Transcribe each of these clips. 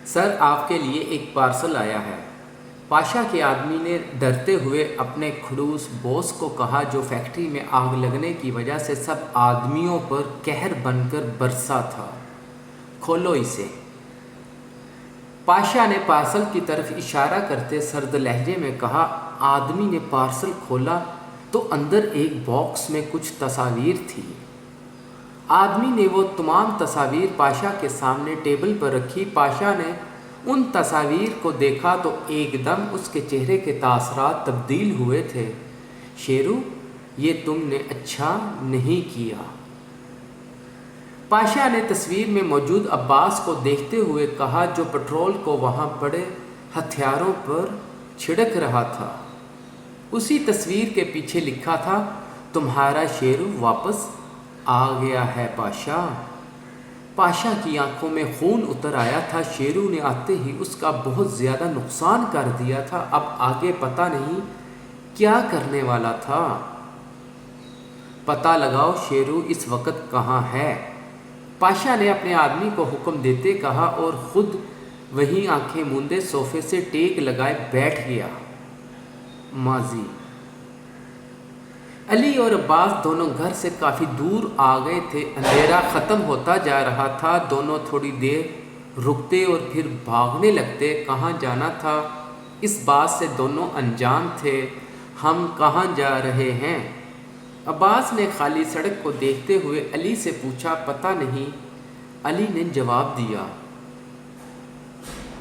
سر آپ کے لیے ایک پارسل آیا ہے۔ پاشا کے آدمی نے ڈرتے ہوئے اپنے کھڑوس بوس کو کہا جو فیکٹری میں آگ لگنے کی وجہ سے سب آدمیوں پر قہر بن کر برسا تھا۔ کھولو اسے۔ پاشا نے پارسل کی طرف اشارہ کرتے سرد لہجے میں کہا۔ آدمی نے پارسل کھولا تو اندر ایک باکس میں کچھ تصاویر تھی۔ آدمی نے وہ تمام تصاویر پاشا کے سامنے ٹیبل پر رکھی۔ پاشا نے ان تصاویر کو دیکھا تو ایک دم اس کے چہرے کے تاثرات تبدیل ہوئے تھے۔ شیرو، یہ تم نے اچھا نہیں کیا۔ پاشا نے تصویر میں موجود عباس کو دیکھتے ہوئے کہا جو پٹرول کو وہاں پڑے ہتھیاروں پر چھڑک رہا تھا۔ اسی تصویر کے پیچھے لکھا تھا، تمہارا شیرو واپس آ گیا ہے پاشا۔ پاشا کی آنکھوں میں خون اتر آیا تھا۔ شیرو نے آتے ہی اس کا بہت زیادہ نقصان کر دیا تھا، اب آگے پتہ نہیں کیا کرنے والا تھا۔ پتہ لگاؤ شیرو اس وقت کہاں ہے، پاشا نے اپنے آدمی کو حکم دیتے کہا اور خود وہیں آنکھیں موندے صوفے سے ٹیک لگائے بیٹھ گیا۔ ماضی۔ علی اور عباس دونوں گھر سے کافی دور آ گئے تھے۔ اندھیرا ختم ہوتا جا رہا تھا۔ دونوں تھوڑی دیر رکتے اور پھر بھاگنے لگتے۔ کہاں جانا تھا اس بات سے دونوں انجان تھے۔ ہم کہاں جا رہے ہیں؟ عباس نے خالی سڑک کو دیکھتے ہوئے علی سے پوچھا۔ پتہ نہیں، علی نے جواب دیا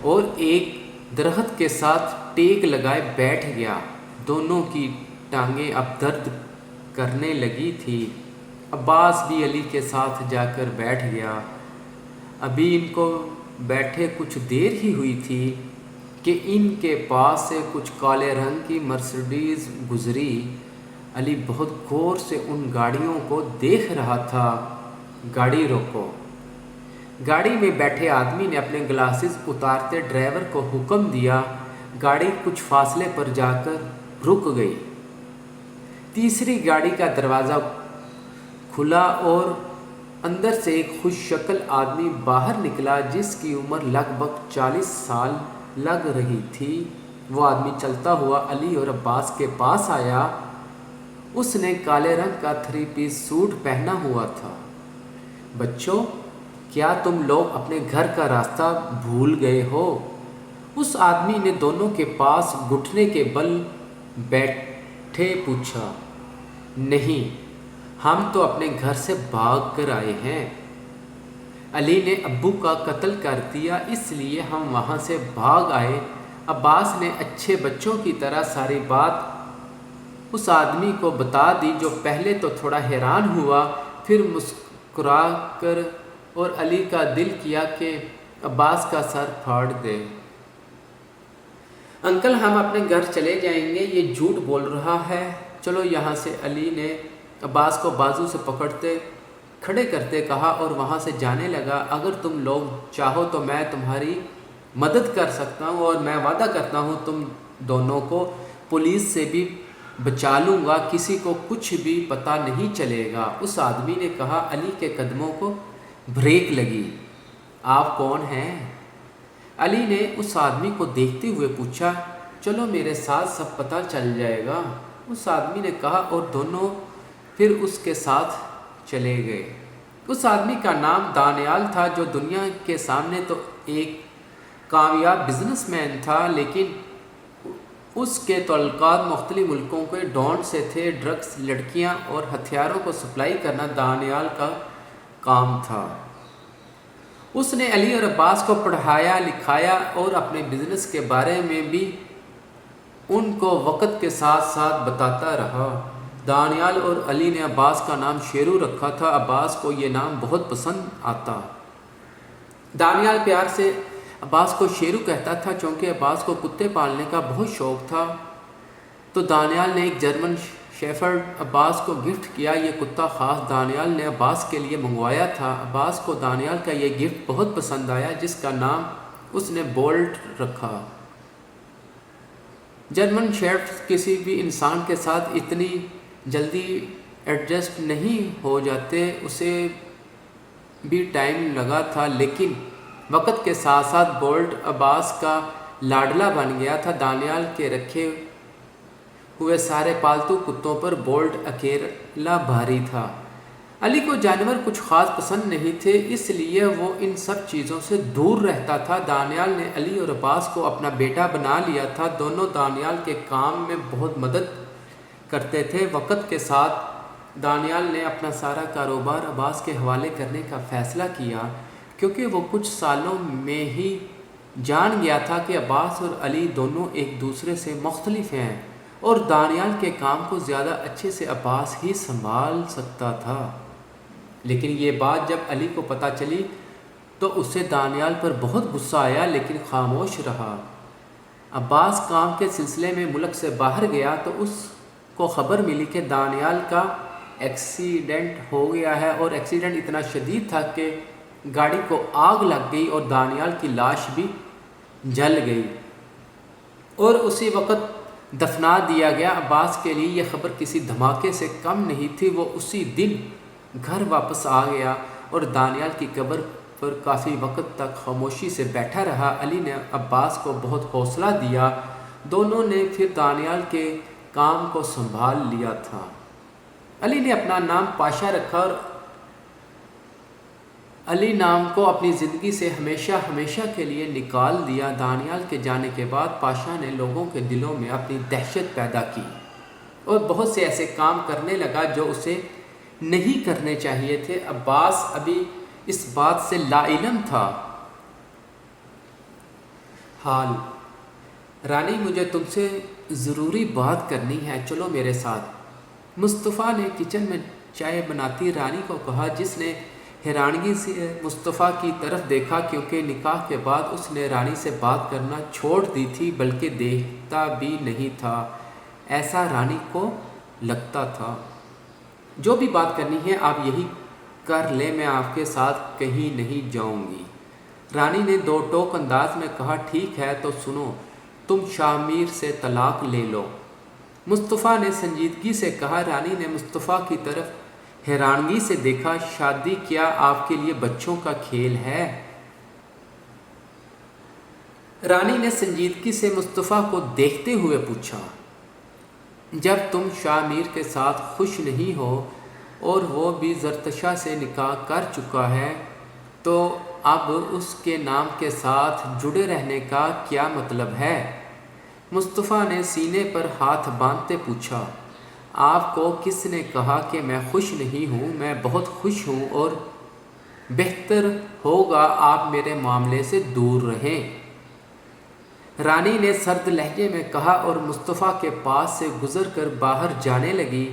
اور ایک درخت کے ساتھ ٹیک لگائے بیٹھ گیا۔ دونوں کی ٹانگیں اب درد کرنے لگی تھی۔ عباس بھی علی کے ساتھ جا کر بیٹھ گیا۔ ابھی ان کو بیٹھے کچھ دیر ہی ہوئی تھی کہ ان کے پاس سے کچھ کالے رنگ کی مرسڈیز گزری۔ علی بہت غور سے ان گاڑیوں کو دیکھ رہا تھا۔ گاڑی روکو۔ گاڑی میں بیٹھے آدمی نے اپنے گلاسز اتارتے ڈرائیور کو حکم دیا۔ گاڑی کچھ فاصلے پر جا کر رک گئی۔ تیسری گاڑی کا دروازہ کھلا اور اندر سے ایک خوش شکل آدمی باہر نکلا جس کی عمر لگ بھگ 40 سال لگ رہی تھی۔ وہ آدمی چلتا ہوا علی اور عباس کے پاس آیا۔ اس نے کالے رنگ کا 3 پیس سوٹ پہنا ہوا تھا۔ بچوں، کیا تم لوگ اپنے گھر کا راستہ بھول گئے ہو؟ اس آدمی نے دونوں کے پاس گھٹنے کے بل بیٹھے پوچھا۔ نہیں، ہم تو اپنے گھر سے بھاگ کر آئے ہیں۔ علی نے ابو کا قتل کر دیا، اس لیے ہم وہاں سے بھاگ آئے۔ عباس نے اچھے بچوں کی طرح ساری بات اس آدمی کو بتا دی جو پہلے تو تھوڑا حیران ہوا، پھر مسکرا کر اور علی کا دل کیا کہ عباس کا سر پھاڑ دے۔ انکل، ہم اپنے گھر چلے جائیں گے، یہ جھوٹ بول رہا ہے، چلو یہاں سے۔ علی نے عباس کو بازو سے پکڑتے کھڑے کرتے کہا اور وہاں سے جانے لگا۔ اگر تم لوگ چاہو تو میں تمہاری مدد کر سکتا ہوں اور میں وعدہ کرتا ہوں تم دونوں کو پولیس سے بھی بچا لوں گا، کسی کو کچھ بھی پتہ نہیں چلے گا۔ اس آدمی نے کہا۔ علی کے قدموں کو بریک لگی۔ آپ کون ہیں؟ علی نے اس آدمی کو دیکھتے ہوئے پوچھا۔ چلو میرے ساتھ سب پتہ چل جائے گا، اس آدمی نے کہا اور دونوں پھر اس کے ساتھ چلے گئے۔ اس آدمی کا نام دانیال تھا جو دنیا کے سامنے تو ایک کامیاب بزنس مین تھا، لیکن اس کے تعلقات مختلف ملکوں کے ڈون سے تھے۔ ڈرگس، لڑکیاں اور ہتھیاروں کو سپلائی کرنا دانیال کا کام تھا۔ اس نے علی اور عباس کو پڑھایا لکھایا اور اپنے بزنس کے بارے میں بھی ان کو وقت کے ساتھ ساتھ بتاتا رہا۔ دانیال اور علی نے عباس کا نام شیرو رکھا تھا۔ عباس کو یہ نام بہت پسند آتا۔ دانیال پیار سے عباس کو شیرو کہتا تھا چونکہ عباس کو کتے پالنے کا بہت شوق تھا۔ تو دانیال نے ایک جرمن شیفرڈ عباس کو گفٹ کیا۔ یہ کتا خاص دانیال نے عباس کے لیے منگوایا تھا۔ عباس کو دانیال کا یہ گفٹ بہت پسند آیا جس کا نام اس نے بولٹ رکھا۔ جرمن شیفرڈ کسی بھی انسان کے ساتھ اتنی جلدی ایڈجسٹ نہیں ہو جاتے، اسے بھی ٹائم لگا تھا، لیکن وقت کے ساتھ ساتھ بولٹ عباس کا لاڈلا بن گیا تھا۔ دانیال کے رکھے ہوئے سارے پالتو کتوں پر بولٹ اکیلا بھاری تھا۔ علی کو جانور کچھ خاص پسند نہیں تھے، اس لیے وہ ان سب چیزوں سے دور رہتا تھا۔ دانیال نے علی اور عباس کو اپنا بیٹا بنا لیا تھا۔ دونوں دانیال کے کام میں بہت مدد کرتے تھے۔ وقت کے ساتھ دانیال نے اپنا سارا کاروبار عباس کے حوالے کرنے کا فیصلہ کیا، کیونکہ وہ کچھ سالوں میں ہی جان گیا تھا کہ عباس اور علی دونوں ایک دوسرے سے مختلف ہیں، اور دانیال کے کام کو زیادہ اچھے سے عباس ہی سنبھال سکتا تھا۔ لیکن یہ بات جب علی کو پتہ چلی تو اسے دانیال پر بہت غصہ آیا، لیکن خاموش رہا۔ عباس کام کے سلسلے میں ملک سے باہر گیا تو اس کو خبر ملی کہ دانیال کا ایکسیڈنٹ ہو گیا ہے، اور ایکسیڈنٹ اتنا شدید تھا کہ گاڑی کو آگ لگ گئی اور دانیال کی لاش بھی جل گئی اور اسی وقت دفنا دیا گیا۔ عباس کے لیے یہ خبر کسی دھماکے سے کم نہیں تھی۔ وہ اسی دن گھر واپس آ گیا اور دانیال کی قبر پر کافی وقت تک خاموشی سے بیٹھا رہا۔ علی نے عباس کو بہت حوصلہ دیا۔ دونوں نے پھر دانیال کے کام کو سنبھال لیا تھا۔ علی نے اپنا نام پاشا رکھا اور علی نام کو اپنی زندگی سے ہمیشہ کے لیے نکال دیا۔ دانیال کے جانے کے بعد پاشا نے لوگوں کے دلوں میں اپنی دہشت پیدا کی اور بہت سے ایسے کام کرنے لگا جو اسے نہیں کرنے چاہیے تھے۔ عباس ابھی اس بات سے لا علم تھا۔ حال رانی، مجھے تم سے ضروری بات کرنی ہے، چلو میرے ساتھ۔ مصطفیٰ نے کچن میں چائے بناتی رانی کو کہا، جس نے حیرانگی سے مصطفیٰ کی طرف دیکھا، کیونکہ نکاح کے بعد اس نے رانی سے بات کرنا چھوڑ دی تھی، بلکہ دیکھتا بھی نہیں تھا، ایسا رانی کو لگتا تھا۔ جو بھی بات کرنی ہے آپ یہی کر لیں، میں آپ کے ساتھ کہیں نہیں جاؤں گی۔ رانی نے دو ٹوک انداز میں کہا، ٹھیک ہے تو سنو، تم شاہ میر سے طلاق لے لو۔ مصطفیٰ نے سنجیدگی سے کہا۔ رانی نے مصطفیٰ کی طرف حیرانگی سے دیکھا، شادی کیا آپ کے لیے بچوں کا کھیل ہے؟ رانی نے سنجیدگی سے مصطفیٰ کو دیکھتے ہوئے پوچھا، جب تم شاہ میر کے ساتھ خوش نہیں ہو اور وہ بھی زرتشا سے نکاح کر چکا ہے تو اب اس کے نام کے ساتھ جڑے رہنے کا کیا مطلب ہے؟ مصطفیٰ نے سینے پر ہاتھ باندھتے پوچھا، آپ کو کس نے کہا کہ میں خوش نہیں ہوں؟ میں بہت خوش ہوں اور بہتر ہوگا آپ میرے معاملے سے دور رہیں۔ رانی نے سرد لہجے میں کہا اور مصطفیٰ کے پاس سے گزر کر باہر جانے لگی،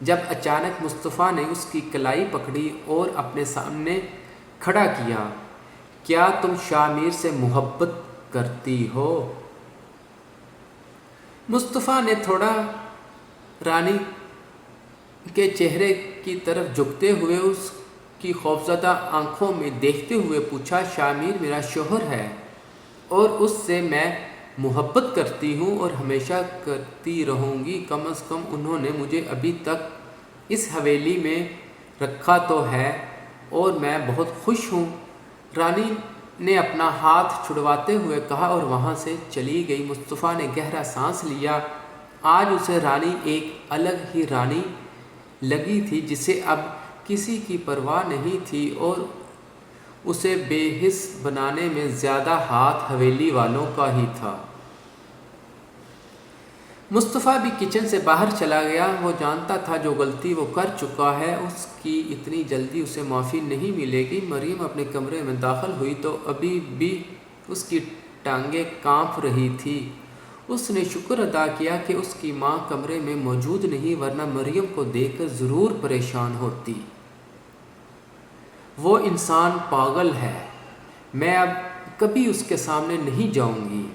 جب اچانک مصطفیٰ نے اس کی کلائی پکڑی اور اپنے سامنے کھڑا کیا۔ کیا تم شاہ میر سے محبت کرتی ہو؟ مصطفیٰ نے تھوڑا رانی کے چہرے کی طرف جھکتے ہوئے اس کی خوفزدہ آنکھوں میں دیکھتے ہوئے پوچھا، شاہ میر میرا شوہر ہے اور اس سے میں محبت کرتی ہوں اور ہمیشہ کرتی رہوں گی۔ کم از کم انہوں نے مجھے ابھی تک اس حویلی میں رکھا تو ہے اور میں بہت خوش ہوں۔ رانی نے اپنا ہاتھ چھڑواتے ہوئے کہا اور وہاں سے چلی گئی۔ مصطفیٰ نے گہرا سانس لیا۔ آج اسے رانی ایک الگ ہی رانی لگی تھی، جسے اب کسی کی پرواہ نہیں تھی اور اسے بے حس بنانے میں زیادہ ہاتھ حویلی والوں کا ہی تھا۔ مصطفیٰ بھی کچن سے باہر چلا گیا۔ وہ جانتا تھا جو غلطی وہ کر چکا ہے اس کی اتنی جلدی اسے معافی نہیں ملے گی۔ مریم اپنے کمرے میں داخل ہوئی تو ابھی بھی اس کی ٹانگیں کانپ رہی تھی۔ اس نے شکر ادا کیا کہ اس کی ماں کمرے میں موجود نہیں، ورنہ مریم کو دیکھ کر ضرور پریشان ہوتی۔ وہ انسان پاگل ہے، میں اب کبھی اس کے سامنے نہیں جاؤں گی،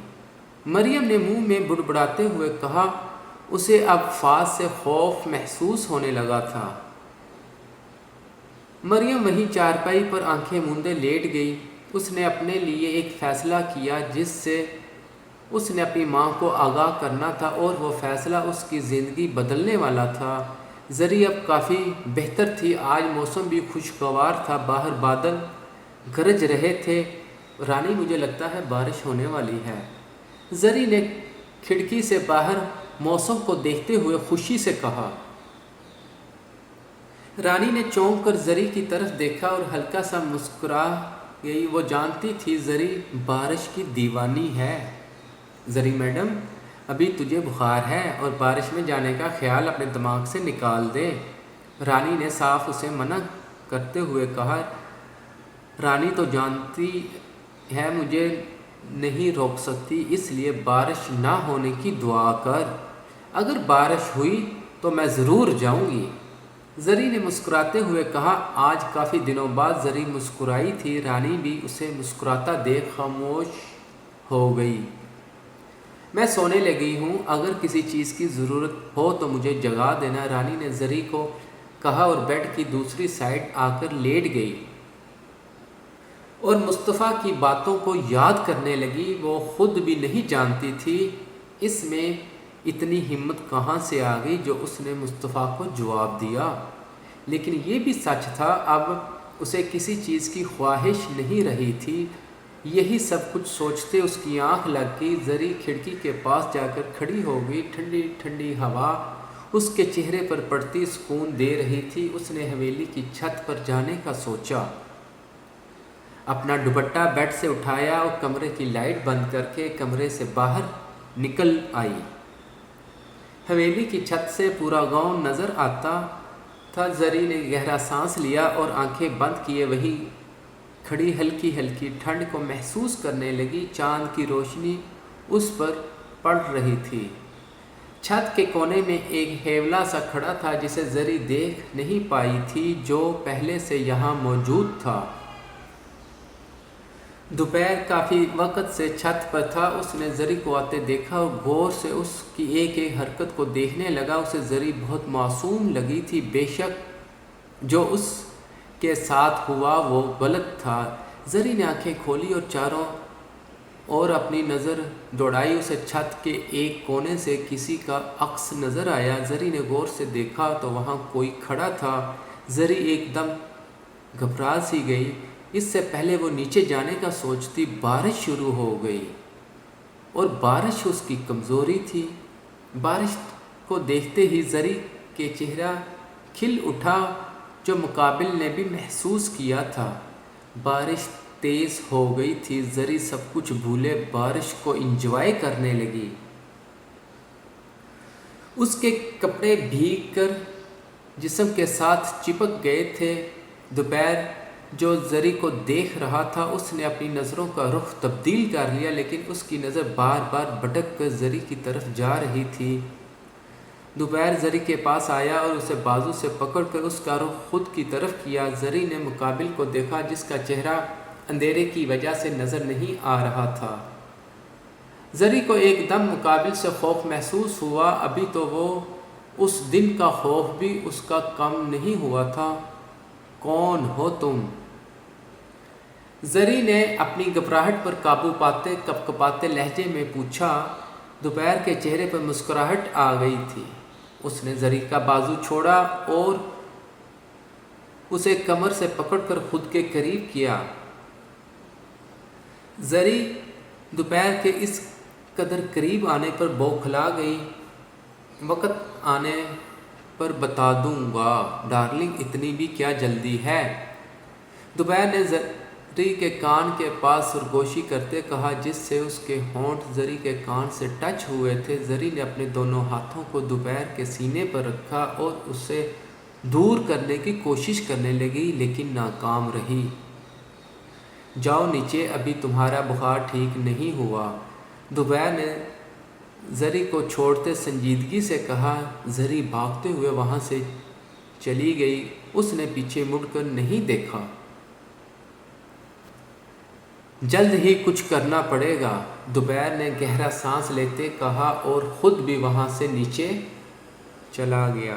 مریم نے منہ میں بڑبڑاتے ہوئے کہا۔ اسے اب فاض سے خوف محسوس ہونے لگا تھا۔ مریم وہیں چارپائی پر آنکھیں موندے لیٹ گئی۔ اس نے اپنے لیے ایک فیصلہ کیا جس سے اس نے اپنی ماں کو آگاہ کرنا تھا، اور وہ فیصلہ اس کی زندگی بدلنے والا تھا۔ زری اب کافی بہتر تھی۔ آج موسم بھی خوشگوار تھا، باہر بادل گرج رہے تھے، رانی مجھے لگتا ہے بارش ہونے والی ہے۔ زری نے کھڑکی سے باہر موسم کو دیکھتے ہوئے خوشی سے کہا۔ رانی نے چونک کر زری کی طرف دیکھا اور ہلکا سا مسکرا گئی۔ وہ جانتی تھی زری بارش کی دیوانی ہے۔ زری میڈم، ابھی تجھے بخار ہے اور بارش میں جانے کا خیال اپنے دماغ سے نکال دے۔ رانی نے صاف اسے منع کرتے ہوئے کہا۔ رانی تو جانتی ہے مجھے نہیں روک سکتی، اس لیے بارش نہ ہونے کی دعا کر۔ اگر بارش ہوئی تو میں ضرور جاؤں گی۔ زری نے مسکراتے ہوئے کہا۔ آج کافی دنوں بعد زری مسکرائی تھی۔ رانی بھی اسے مسکراتا دیکھ خاموش ہو گئی۔ میں سونے لگی ہوں، اگر کسی چیز کی ضرورت ہو تو مجھے جگا دینا، رانی نے زری کو کہا اور بیڈ کی دوسری سائڈ آ کر لیٹ گئی اور مصطفیٰ کی باتوں کو یاد کرنے لگی۔ وہ خود بھی نہیں جانتی تھی اس میں اتنی ہمت کہاں سے آ گئی جو اس نے مصطفیٰ کو جواب دیا، لیکن یہ بھی سچ تھا اب اسے کسی چیز کی خواہش نہیں رہی تھی۔ یہی سب کچھ سوچتے اس کی آنکھ لگ گئی۔ زری کھڑکی کے پاس جا کر کھڑی ہو گئی۔ ٹھنڈی ٹھنڈی ہوا اس کے چہرے پر پڑتی سکون دے رہی تھی۔ اس نے حویلی کی چھت پر جانے کا سوچا، اپنا دوپٹہ بیڈ سے اٹھایا اور کمرے کی لائٹ بند کر کے کمرے سے باہر نکل آئی۔ حویلی کی چھت سے پورا گاؤں نظر آتا تھا۔ زری نے گہرا سانس لیا اور آنکھیں بند کیے وہیں کھڑی ہلکی ہلکی ٹھنڈ کو محسوس کرنے لگی۔ چاند کی روشنی اس پر پڑ رہی تھی۔ چھت کے کونے میں ایک ہیولا سا کھڑا تھا جسے زری دیکھ نہیں پائی تھی، جو پہلے سے یہاں موجود تھا۔ دوپہر کافی وقت سے چھت پر تھا۔ اس نے زری کو آتے دیکھا اور غور سے اس کی ایک ایک حرکت کو دیکھنے لگا۔ اسے زری بہت معصوم لگی تھی۔ بے شک جو اس کے ساتھ ہوا وہ غلط تھا۔ زری نے آنکھیں کھولی اور چاروں اور اپنی نظر دوڑائی۔ اسے چھت کے ایک کونے سے کسی کا عکس نظر آیا۔ زری نے غور سے دیکھا تو وہاں کوئی کھڑا تھا۔ زری ایک دم گھبرا سی گئی۔ اس سے پہلے وہ نیچے جانے کا سوچتی، بارش شروع ہو گئی اور بارش اس کی کمزوری تھی۔ بارش کو دیکھتے ہی زری کے چہرہ کھل اٹھا، جو مقابل نے بھی محسوس کیا تھا۔ بارش تیز ہو گئی تھی۔ زری سب کچھ بھولے بارش کو انجوائے کرنے لگی۔ اس کے کپڑے بھیگ کر جسم کے ساتھ چپک گئے تھے۔ دوپہر جو زری کو دیکھ رہا تھا، اس نے اپنی نظروں کا رخ تبدیل کر لیا، لیکن اس کی نظر بار بار بھٹک کر زری کی طرف جا رہی تھی۔ دوپہر زری کے پاس آیا اور اسے بازو سے پکڑ کر اس کا رخ خود کی طرف کیا۔ زری نے مقابل کو دیکھا جس کا چہرہ اندھیرے کی وجہ سے نظر نہیں آ رہا تھا۔ زری کو ایک دم مقابل سے خوف محسوس ہوا۔ ابھی تو وہ اس دن کا خوف بھی اس کا کم نہیں ہوا تھا۔ کون ہو تم؟ زری نے اپنی گھبراہٹ پر قابو پاتے کپکپاتے لہجے میں پوچھا۔ دوپہر کے چہرے پر مسکراہٹ آ گئی تھی۔ اس نے زری کا بازو چھوڑا اور اسے کمر سے پکڑ کر خود کے قریب کیا۔ زری دوپہر کے اس قدر قریب آنے پر بوکھلا گئی۔ وقت آنے پر بتا دوں گا ڈارلنگ، اتنی بھی کیا جلدی ہے؟ دوپہر نے زری کے کان کے پاس سرگوشی کرتے کہا، جس سے اس کے ہونٹ زری کے کان سے ٹچ ہوئے تھے۔ زری نے اپنے دونوں ہاتھوں کو دوپہر کے سینے پر رکھا اور اسے دور کرنے کی کوشش کرنے لگی، لیکن ناکام رہی۔ جاؤ نیچے، ابھی تمہارا بخار ٹھیک نہیں ہوا، دوپہر نے زری کو چھوڑتے سنجیدگی سے کہا۔ زری بھاگتے ہوئے وہاں سے چلی گئی۔ اس نے پیچھے مڑ کر نہیں دیکھا۔ جلد ہی کچھ کرنا پڑے گا، دوپہر نے گہرا سانس لیتے کہا اور خود بھی وہاں سے نیچے چلا گیا۔